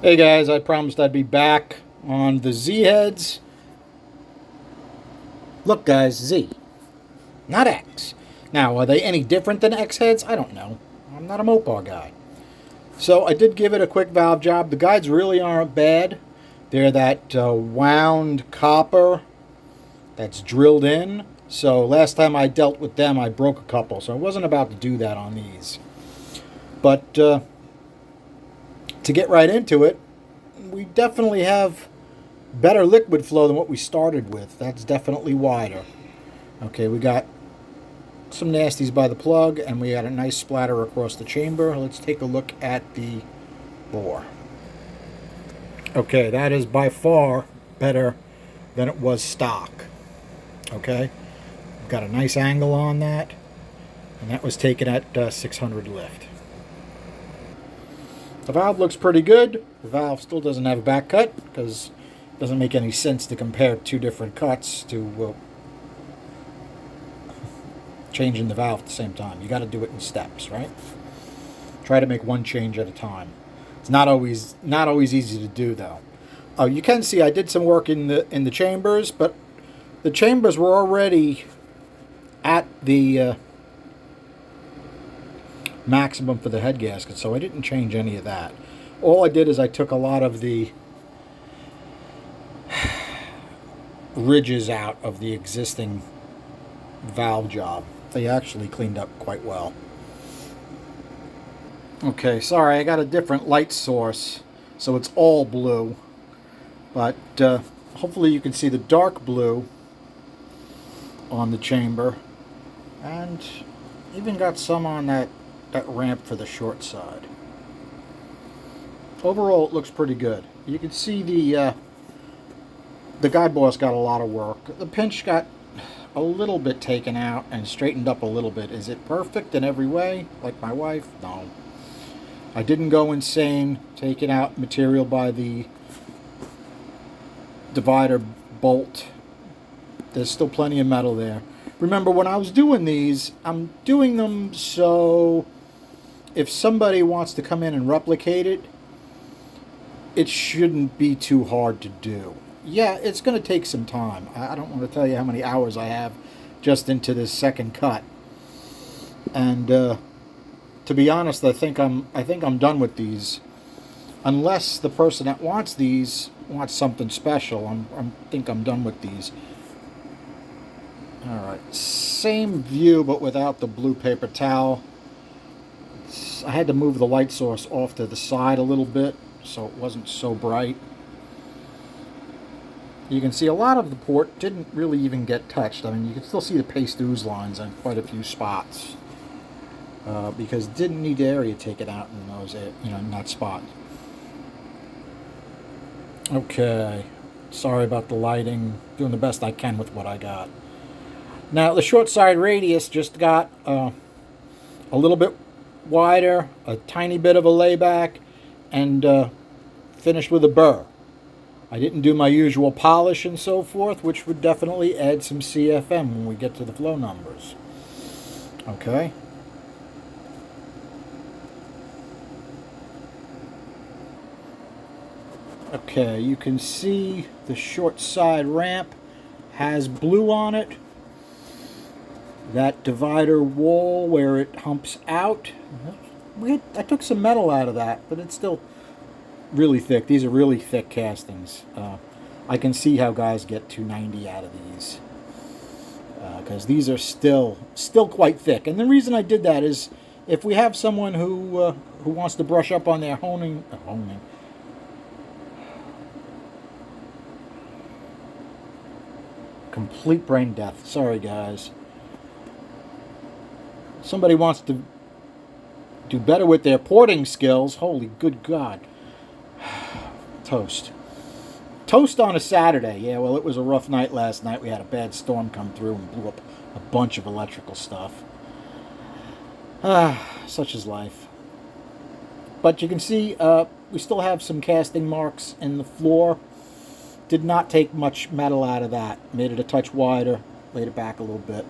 Hey guys, I promised I'd be back on the Z heads. Look guys, Z, not X. Now, are they any different than X heads? I don't know. I'm not a Mopar guy. So I did give it a quick valve job. The guides really aren't bad. They're that wound copper that's drilled in. So last time I dealt with them, I broke a couple. So I wasn't about to do that on these. But to get right into it, we definitely have better liquid flow than what we started with. That's definitely wider. Okay, we got some nasties by the plug, and we got a nice splatter across the chamber. Let's take a look at the bore. Okay, that is by far better than it was stock. Okay, we've got a nice angle on that, and that was taken at 600 lift. The valve looks pretty good. The valve still doesn't have a back cut because it doesn't make any sense to compare two different cuts to changing the valve at the same time. You got to do it in steps, right? Try to make one change at a time. It's not always easy to do though. You can see I did some work in the chambers, but the chambers were already at the maximum for the head gasket, so I didn't change any of that. All I did is I took a lot of the ridges out of the existing valve job. They actually cleaned up quite well. Okay, sorry, I got a different light source, so it's all blue, but hopefully you can see the dark blue on the chamber, and even got some on that ramp for the short side. Overall, it looks pretty good. You can see the guide boss got a lot of work. The pinch got a little bit taken out and straightened up a little bit. Is it perfect in every way, like my wife? No. I didn't go insane taking out material by the divider bolt. There's still plenty of metal there. Remember, when I was doing these, I'm doing them so if somebody wants to come in and replicate it, it shouldn't be too hard to do. Yeah, it's going to take some time. I don't want to tell you how many hours I have just into this second cut. And to be honest, I think I'm done with these. Unless the person that wants these wants something special, I think I'm done with these. All right, same view but without the blue paper towel. I had to move the light source off to the side a little bit so it wasn't so bright. You can see a lot of the port didn't really even get touched. I mean, you can still see the paste ooze lines on quite a few spots because it didn't need the area taken out in those, in that spot. Okay, sorry about the lighting. Doing the best I can with what I got. Now the short side radius just got a little bit wider, a tiny bit of a layback, and finished with a burr. I didn't do my usual polish and so forth, which would definitely add some CFM when we get to the flow numbers. Okay. Okay, you can see the short side ramp has blue on it. That divider wall where it humps out, I took some metal out of that, but it's still really thick. These are really thick castings. I can see how guys get 290 out of these because these are still quite thick. And the reason I did that is if we have someone who wants to brush up on their honing, complete brain death. Sorry, guys. Somebody wants to do better with their porting skills. Holy good God. Toast. Toast on a Saturday. Yeah, well, it was a rough night last night. We had a bad storm come through and blew up a bunch of electrical stuff. Such is life. But you can see we still have some casting marks in the floor. Did not take much metal out of that. Made it a touch wider. Laid it back a little bit.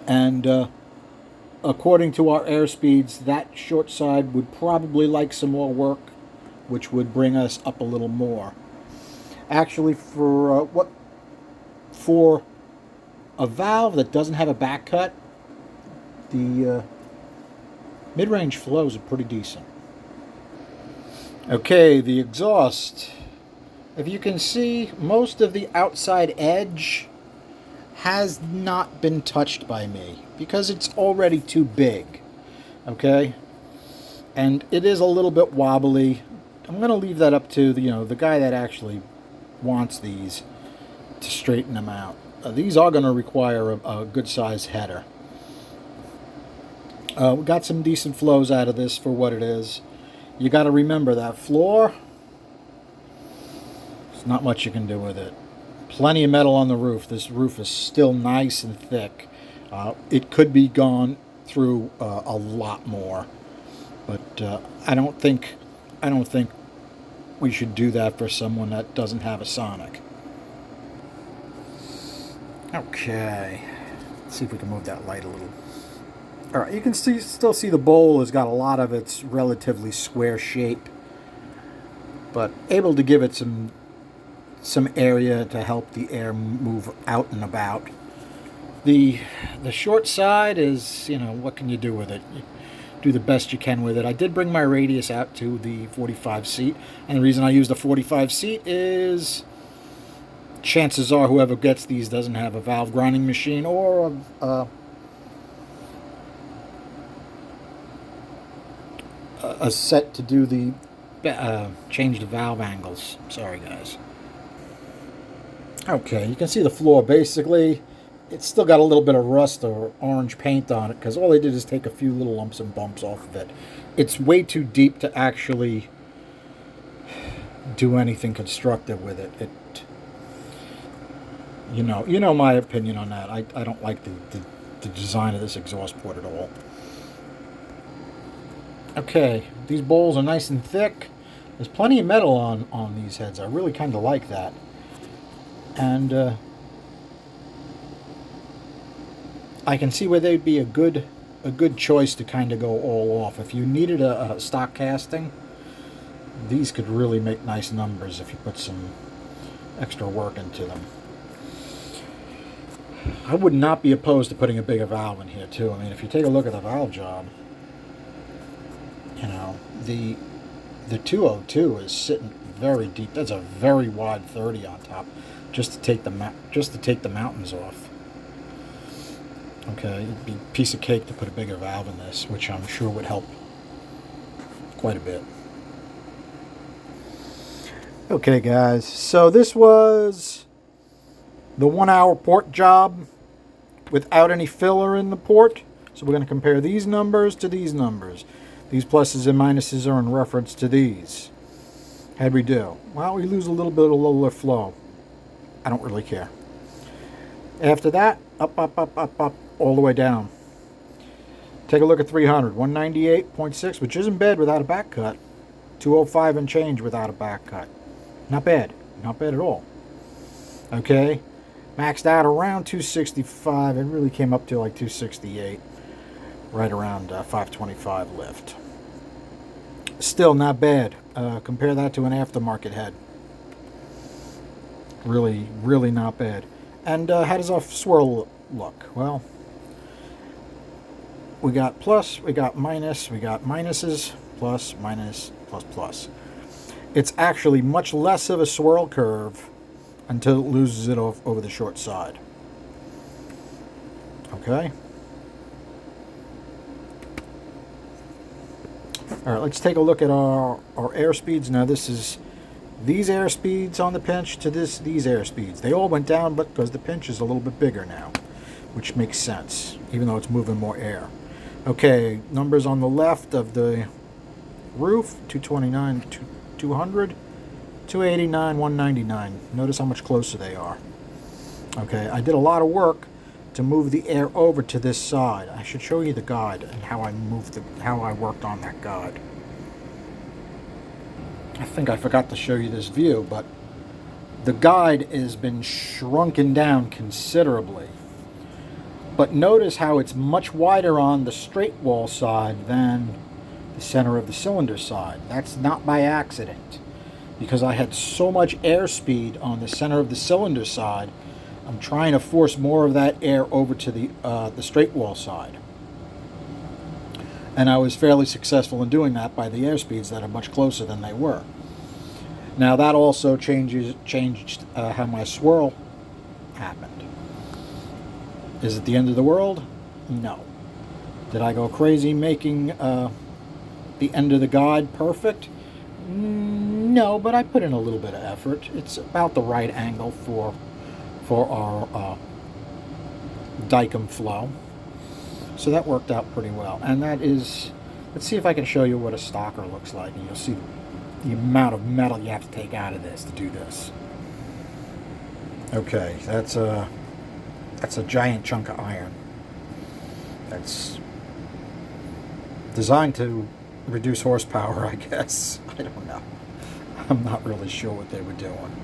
And according to our airspeeds, that short side would probably like some more work, which would bring us up a little more. Actually, for a valve that doesn't have a back cut, the mid-range flows are pretty decent. Okay, the exhaust. If you can see, most of the outside edge has not been touched by me because it's already too big. Okay? And it is a little bit wobbly. I'm going to leave that up to the guy that actually wants these to straighten them out. These are going to require a good sized header. We got some decent flows out of this for what it is. You got to remember that floor, there's not much you can do with it. Plenty of metal on the roof. This roof is still nice and thick. It could be gone through a lot more, but I don't think we should do that for someone that doesn't have a Sonic. Okay, let's see if we can move that light a little. All right, you can still see the bowl has got a lot of its relatively square shape, but able to give it some area to help the air move out and about. The short side is, what can you do with it? You do the best you can with it. I did bring my radius out to the 45 seat, and the reason I use the 45 seat is chances are whoever gets these doesn't have a valve grinding machine or a set to do the change the valve angles. Sorry, guys. Okay, you can see the floor. Basically, it's still got a little bit of rust or orange paint on it because all they did is take a few little lumps and bumps off of it. It's way too deep to actually do anything constructive with it. You know my opinion on that. I don't like the design of this exhaust port at all. Okay, these bowls are nice and thick. There's plenty of metal on these heads. I really kind of like that. And I can see where they'd be a good choice to kind of go all off. If you needed a stock casting, these could really make nice numbers if you put some extra work into them. I would not be opposed to putting a bigger valve in here too. I mean, if you take a look at the valve job, the 202 is sitting very deep. That's a very wide 30 on top, just to take the mountains off. Okay, it'd be a piece of cake to put a bigger valve in this, which I'm sure would help quite a bit. Okay, guys, so this was the 1 hour port job without any filler in the port. So we're going to compare these numbers to these numbers. These pluses and minuses are in reference to these. How'd we do? Well, we lose a little bit of lower flow. I don't really care. After that, up, all the way down. Take a look at 300. 198.6, which isn't bad without a back cut. 205 and change without a back cut. Not bad. Not bad at all. Okay. Maxed out around 265. It really came up to like 268. Right around 525 lift. Still not bad. Compare that to an aftermarket head. Really, really not bad. And how does our swirl look? Well, we got plus, we got minus, we got minuses, plus, minus, plus, plus. It's actually much less of a swirl curve until it loses it over the short side. Okay? All right, let's take a look at our air speeds. Now, this is these air speeds on the pinch to these air speeds. They all went down, but because the pinch is a little bit bigger now, which makes sense, even though it's moving more air. Okay, numbers on the left of the roof, 229, 200, 289, 199. Notice how much closer they are. Okay, I did a lot of work to move the air over to this side. I should show you the guide and how I worked on that guide. I think I forgot to show you this view, but the guide has been shrunken down considerably. But notice how it's much wider on the straight wall side than the center of the cylinder side. That's not by accident, because I had so much airspeed on the center of the cylinder side. I'm trying to force more of that air over to the straight wall side. And I was fairly successful in doing that by the airspeeds that are much closer than they were. Now that also changed how my swirl happened. Is it the end of the world? No. Did I go crazy making the end of the guide perfect? No, but I put in a little bit of effort. It's about the right angle for our Dykem flow. So that worked out pretty well. And that is, let's see if I can show you what a stocker looks like. And you'll see the amount of metal you have to take out of this to do this. Okay, that's a giant chunk of iron. That's designed to reduce horsepower, I guess. I don't know. I'm not really sure what they were doing.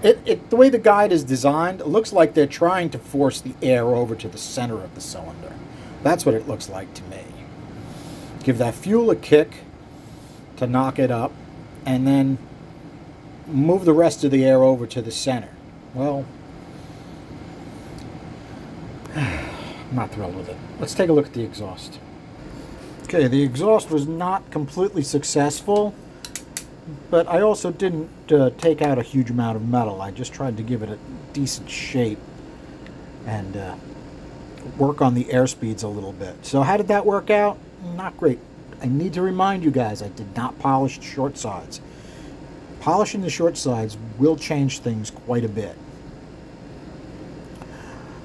The way the guide is designed, it looks like they're trying to force the air over to the center of the cylinder. That's what it looks like to me. Give that fuel a kick to knock it up, and then move the rest of the air over to the center. Well, I'm not thrilled with it. Let's take a look at the exhaust. Okay, the exhaust was not completely successful, but I also didn't take out a huge amount of metal. I just tried to give it a decent shape and work on the air speeds a little bit. So how did that work out? Not great. I need to remind you guys, I did not polish the short sides. Polishing the short sides will change things quite a bit.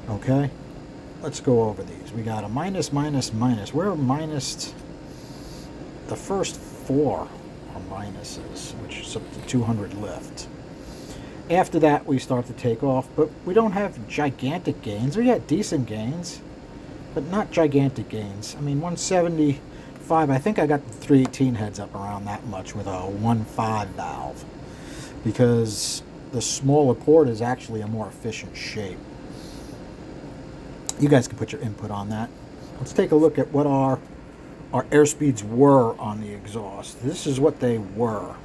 Okay, let's go over these. We got a minus, minus, minus. We're minus, the first four are minuses, which is up to 200 lift. After that, we start to take off, but we don't have gigantic gains. We got decent gains, but not gigantic gains. I mean, 175, I think I got the 318 heads up around that much with a 1.5 valve, because the smaller port is actually a more efficient shape. You guys can put your input on that. Let's take a look at what our airspeeds were on the exhaust. This is what they were.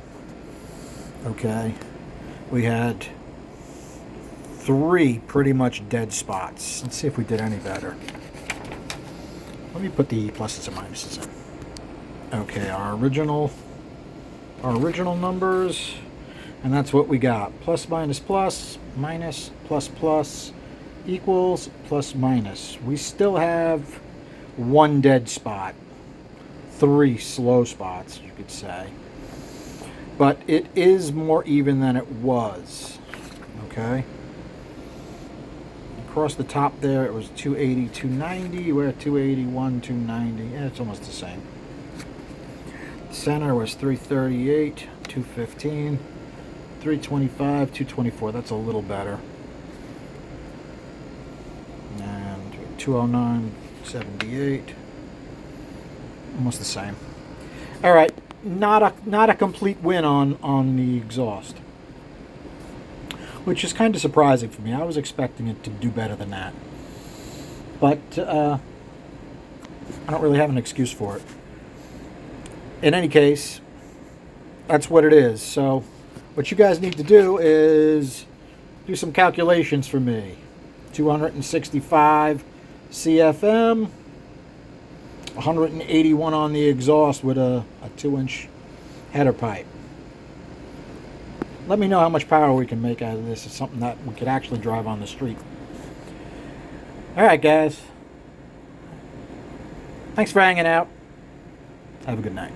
Okay. We had 3 pretty much dead spots. Let's see if we did any better. Let me put the pluses and minuses in. Okay, our original numbers, and that's what we got. Plus, minus, plus, minus, plus, plus, equals, plus, minus. We still have 1 dead spot. 3 slow spots, you could say. But it is more even than it was. Okay. Across the top there, it was 280, 290. We're at 281, 290. Yeah, it's almost the same. Center was 338, 215, 325, 224. That's a little better. And 209, 78. Almost the same. All right. Not a complete win on the exhaust, which is kind of surprising for me. I was expecting it to do better than that, but I don't really have an excuse for it. In any case, that's what it is. So what you guys need to do is do some calculations for me. 265 CFM, 181 on the exhaust with a 2-inch header pipe. Let me know how much power we can make out of this. It's something that we could actually drive on the street. Alright guys, thanks for hanging out. Have a good night.